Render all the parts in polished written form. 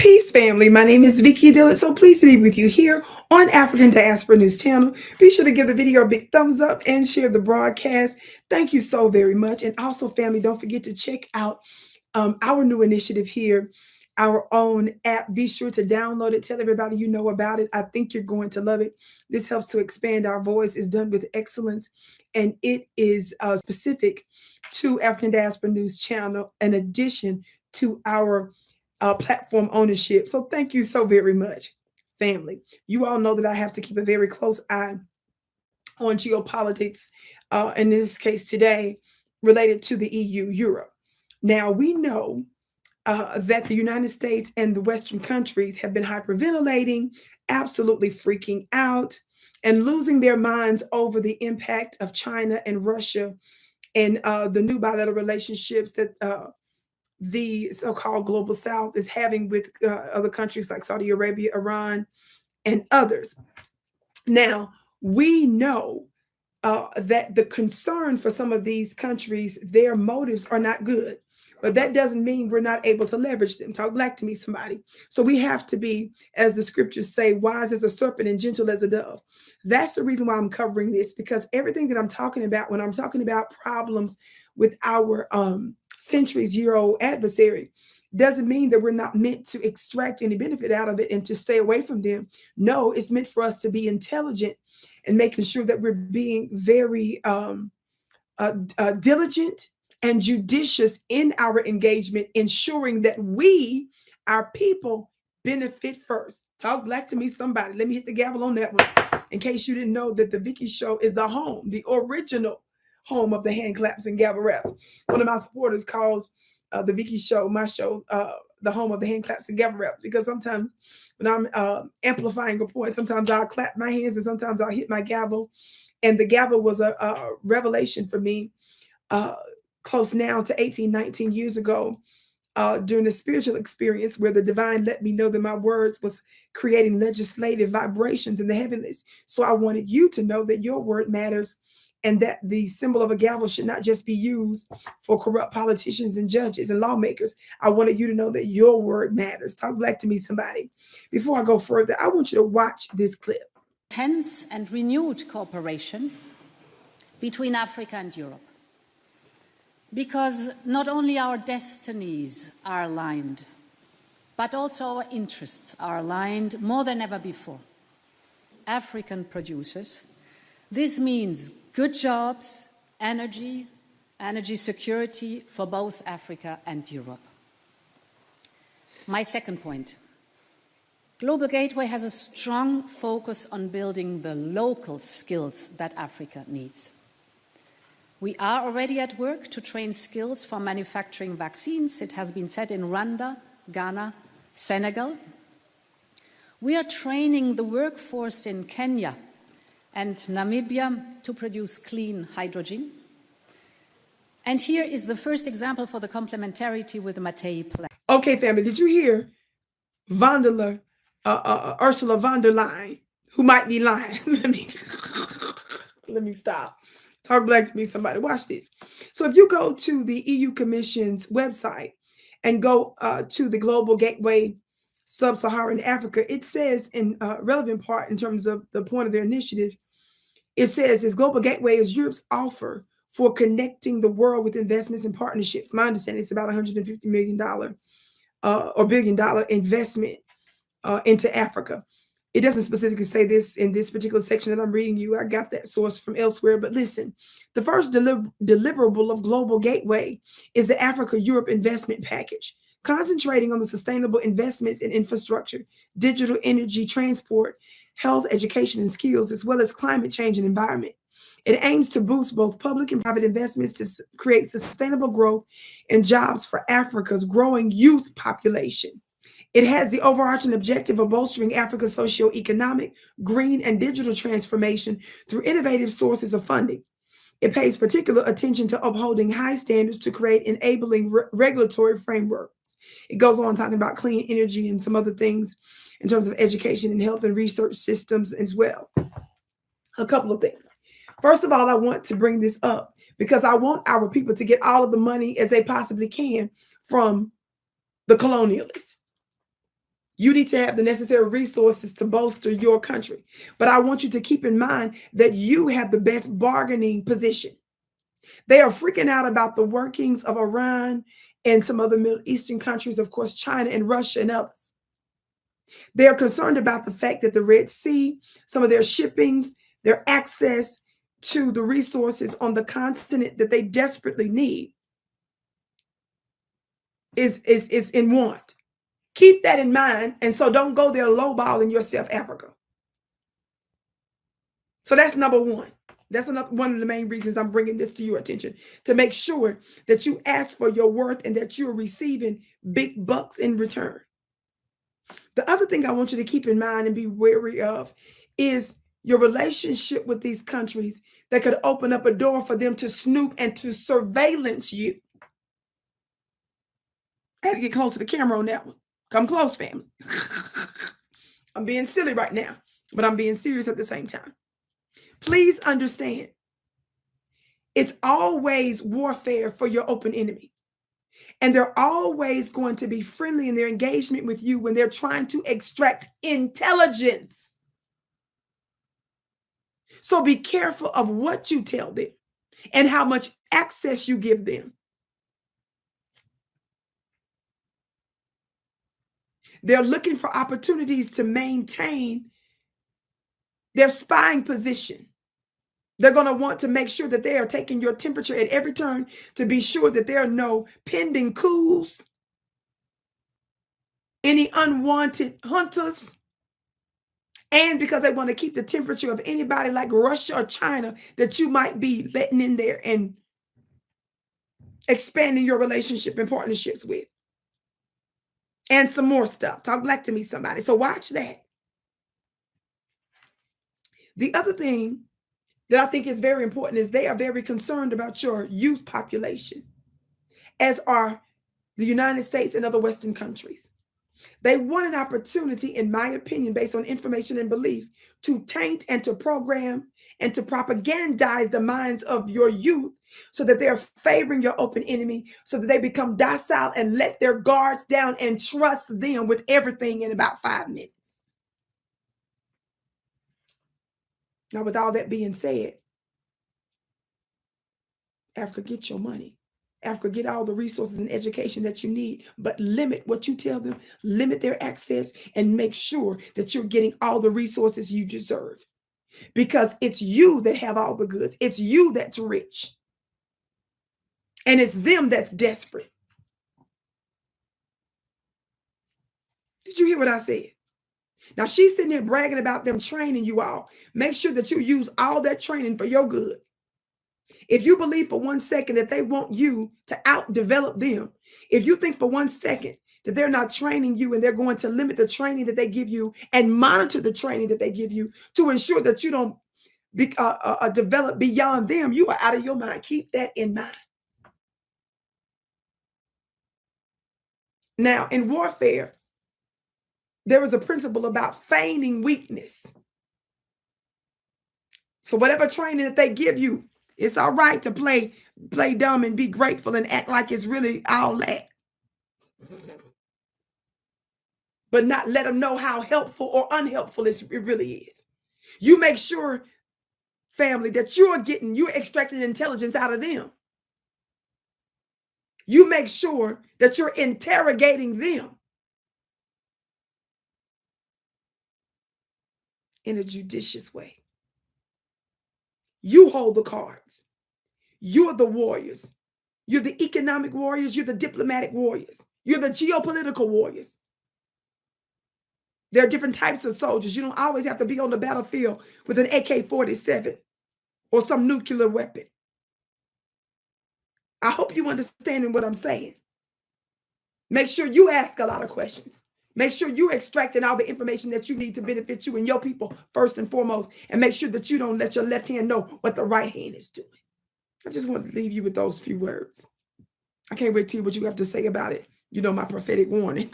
Peace, family. My name is Vicki Dillard. So pleased to be with you here on African Diaspora News Channel. Be sure to give the video a big thumbs up and share the broadcast. Thank you so very much. And also, family, don't forget to check out our new initiative here, our own app. Be sure to download it. Tell everybody you know about it. I think you're going to love it. This helps to expand our voice. It's done with excellence, and it is specific to African Diaspora News Channel, in addition to our platform ownership. So thank you so very much, family. You all know that I have to keep a very close eye on geopolitics, in this case today, related to the EU, Europe. Now, we know that the United States and the Western countries have been hyperventilating, absolutely freaking out, and losing their minds over the impact of China and Russia and the new bilateral relationships that the so-called global South is having with other countries like Saudi Arabia, Iran, and others. Now, we know that the concern for some of these countries, their motives are not good. But that doesn't mean we're not able to leverage them. Talk black to me, somebody. So we have to be, as the scriptures say, wise as a serpent and gentle as a dove. That's the reason why I'm covering this, because everything that I'm talking about, when I'm talking about problems with our centuries-year-old adversary, doesn't mean that we're not meant to extract any benefit out of it and to stay away from them. No, it's meant for us to be intelligent and making sure that we're being very diligent and judicious in our engagement, ensuring that we, our people, benefit first. Talk black to me, somebody. Let me hit the gavel on that one. In case you didn't know that the Vicki Show is the home, the original home of the hand claps and gavel raps. One of my supporters calls the Vicki Show, my show, the home of the hand claps and gavel raps, because sometimes when I'm amplifying a point, sometimes I'll clap my hands and sometimes I'll hit my gavel. And the gavel was a revelation for me close now to 18, 19 years ago, during a spiritual experience where the divine let me know that my words was creating legislative vibrations in the heavenlies. So I wanted you to know that your word matters, and that the symbol of a gavel should not just be used for corrupt politicians and judges and lawmakers. I wanted you to know that your word matters. Talk black to me, somebody. Before I go further, I want you to watch this clip. Tense and renewed cooperation between Africa and Europe. Because not only our destinies are aligned, but also our interests are aligned more than ever before. African producers, this means good jobs, energy security for both Africa and Europe. My second point, Global Gateway has a strong focus on building the local skills that Africa needs. We are already at work to train skills for manufacturing vaccines. It has been said in Rwanda, Ghana, Senegal. We are training the workforce in Kenya and Namibia to produce clean hydrogen. And here is the first example for the complementarity with the Matei plan. Okay, family, did you hear Ursula von der Leyen, who might be lying? Let me stop. Talk black to me, somebody. Watch this. So if you go to the EU Commission's website and go to the Global Gateway Sub-Saharan Africa, it says in a relevant part in terms of the point of their initiative, it says this Global Gateway is Europe's offer for connecting the world with investments and partnerships. My understanding is about $150 million or billion-dollar investment into Africa. It doesn't specifically say this in this particular section that I'm reading you. I got that source from elsewhere. But listen, the first deliverable of Global Gateway is the Africa-Europe Investment Package, concentrating on the sustainable investments in infrastructure, digital energy, transport, health, education, and skills, as well as climate change and environment. It aims to boost both public and private investments to create sustainable growth and jobs for Africa's growing youth population. It has the overarching objective of bolstering Africa's socio-economic, green, and digital transformation through innovative sources of funding. It pays particular attention to upholding high standards to create enabling regulatory frameworks. It goes on talking about clean energy and some other things in terms of education and health and research systems as well. A couple of things. First of all, I want to bring this up because I want our people to get all of the money as they possibly can from the colonialists. You need to have the necessary resources to bolster your country. But I want you to keep in mind that you have the best bargaining position. They are freaking out about the workings of Iran and some other Middle Eastern countries, of course, China and Russia and others. They are concerned about the fact that the Red Sea, some of their shippings, their access to the resources on the continent that they desperately need is in want. Keep that in mind. And so don't go there lowballing yourself, Africa. So that's number one. That's one of the main reasons I'm bringing this to your attention, to make sure that you ask for your worth and that you're receiving big bucks in return. The other thing I want you to keep in mind and be wary of is your relationship with these countries that could open up a door for them to snoop and to surveillance you. I had to get close to the camera on that one. Come close, family. I'm being silly right now, but I'm being serious at the same time. Please understand, it's always warfare for your open enemy. And they're always going to be friendly in their engagement with you when they're trying to extract intelligence. So be careful of what you tell them and how much access you give them. They're looking for opportunities to maintain their spying position. They're going to want to make sure that they are taking your temperature at every turn to be sure that there are no pending coups, any unwanted hunters, and because they want to keep the temperature of anybody like Russia or China that you might be letting in there and expanding your relationship and partnerships with. And some more stuff. Talk black to me, somebody. So watch that. The other thing that I think is very important is they are very concerned about your youth population, as are the United States and other Western countries. They want an opportunity, in my opinion, based on information and belief, to taint and to program and to propagandize the minds of your youth so that they're favoring your open enemy, so that they become docile and let their guards down and trust them with everything in about 5 minutes. Now, with all that being said, Africa, get your money. Africa, get all the resources and education that you need, but limit what you tell them, limit their access, and make sure that you're getting all the resources you deserve. Because it's you that have all the goods. It's you that's rich. And it's them that's desperate. Did you hear what I said? Now, she's sitting here bragging about them training you all. Make sure that you use all that training for your good. If you believe for 1 second that they want you to outdevelop them, if you think for 1 second that they're not training you and they're going to limit the training that they give you and monitor the training that they give you to ensure that you don't develop beyond them, you are out of your mind. Keep that in mind. Now, in warfare, there is a principle about feigning weakness. So whatever training that they give you, it's all right to play dumb and be grateful and act like it's really all that. But not let them know how helpful or unhelpful it really is. You make sure, family, that you're extracting intelligence out of them. You make sure that you're interrogating them in a judicious way. You hold the cards. You're the warriors. You're the economic warriors. You're the diplomatic warriors. You're the geopolitical warriors. There are different types of soldiers. You don't always have to be on the battlefield with an AK-47 or some nuclear weapon. I hope you understand what I'm saying. Make sure you ask a lot of questions. Make sure you're extracting all the information that you need to benefit you and your people first and foremost. And make sure that you don't let your left hand know what the right hand is doing. I just want to leave you with those few words. I can't wait to hear what you have to say about it. You know, my prophetic warning.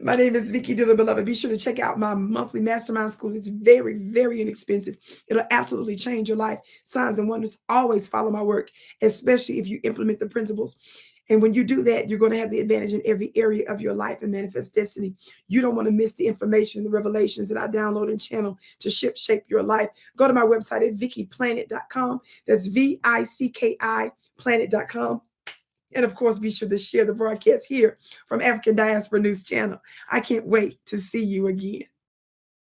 My name is Vicki Dillard, beloved. Be sure to check out my monthly mastermind school. It's very, very inexpensive. It'll absolutely change your life. Signs and wonders. Always follow my work, especially if you implement the principles. And when you do that, you're going to have the advantage in every area of your life and manifest destiny. You don't want to miss the information, the revelations that I download and channel to shape your life. Go to my website at vickiplanet.com. That's VICKI planet.com. And of course, be sure to share the broadcast here from African Diaspora News Channel. I can't wait to see you again.